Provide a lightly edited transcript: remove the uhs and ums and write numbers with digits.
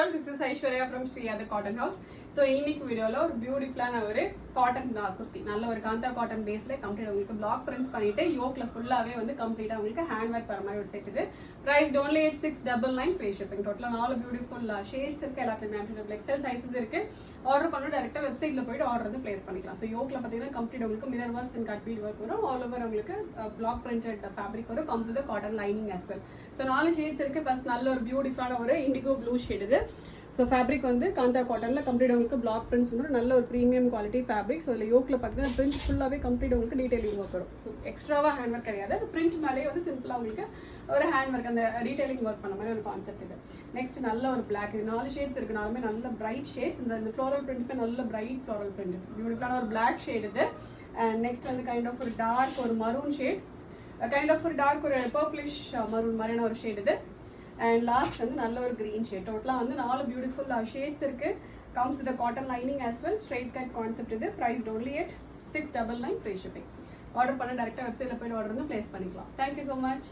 all, this is Aishwarya from Shriyada Cotton House. So இன்னைக்கு வீடியோல ஒரு பியூட்டிஃபுல்லான ஒரு காட்டன் குர்த்தி நல்ல ஒரு காந்தா காட்டன் பேஸ்ல கம்ப்ளீட் உங்களுக்கு பிளாக் பிரிண்ட்ஸ் பண்ணிட்டு யோக்ல ஃபுல்லாவே வந்து கம்ப்ளீட்டா உங்களுக்கு ஹேண்ட் ஒர்க் வர மாதிரி ஒரு செட் இது பிரைஸ் only 8699 ஃப்ரீ ஷிப்பிங் டோட்டலா நாலு பியூட்டிஃபுல் ஷேட்ஸ் இருக்கு எல்லாத்துலயுமே அவைலபிள் எக்ஸல் சைஸஸ் இருக்கு ஆர்டர் பண்ணா டைரக்டா வெப்சைட்ல போய்ட்டு ஆர்டர் வந்து பிளேஸ் பண்ணிக்கலாம் சோ யோக்ல பாத்தீங்கன்னா கம்ப்ளீட் உங்களுக்கு mirror works and cut beat work வரும் ஆல் ஓவர் உங்களுக்கு பிளாக் பிரிண்டட் ஃபேப்ரிக் வரும் comes with cotton lining as well so நாலு ஷேட்ஸ் இருக்கு ஃபர்ஸ்ட் நல்ல ஒரு பியூட்டிஃபுல்லான ஒரு இண்டிகோ ப்ளூ ஷேட் இது ஸோ ஃபேப்ரிக் வந்து காந்தா காட்டனில் கம்ப்ளீட் உங்களுக்கு பிளாக் பிரிண்ட்ஸ் வந்து நல்ல ஒரு ப்ரீமியம் குவாலிட்டி ஃபேப்ரிக் ஸோ இதில் யோக்கில் பார்த்தீங்கன்னா பிரிண்ட் ஃபுல்லாகவே கம்ப்ளீட் உங்களுக்கு டீடைலிங் ஒர்க் வரும் ஸோ எக்ஸ்ட்ராவாக ஹேண்ட் ஒர்க் கிடையாது பிரிண்ட் மேலேயே வந்து சிம்பிளாக உங்களுக்கு ஒரு ஹேண்ட் ஒர்க் அந்த டீடைலிங் ஒர்க் பண்ண மாதிரி ஒரு கான்செப்ட் இது நெக்ஸ்ட் நல்ல ஒரு பிளாக் இது நாலு ஷேட்ஸ் இருக்குனாலுமே நல்ல பிரைட் ஷேட்ஸ் இந்த ஃப்ளோரல் பிரிண்ட்டுமே நல்ல பிரைட் ஃப்ளோரல் பிரிண்ட் பியூட்டிஃபுல்லான ஒரு பிளாக் ஷேட் இது அண்ட் நெக்ஸ்ட் வந்து கைண்ட் ஆஃப் ஒரு டார்க் ஒரு மரூன் ஷேட் கைண்ட் ஆஃப் ஒரு டார்க் ஒரு பர்பிளிஷ் மரூன் மாதிரியான ஒரு ஷேட் இது அண்ட் லாஸ்ட் வந்து நல்ல ஒரு கிரீன் ஷேட் டோட்டலாக வந்து நாலு பியூட்டிஃபுல் ஷேட்ஸ் இருக்கு comes with the cotton lining as well straight cut concept இது priced only at 699 free shipping order பண்ண டைரக்டா வெப்சைட்ல போய் ஆர்டர் வந்து பிளேஸ் பண்ணிக்கலாம். Thank you so much.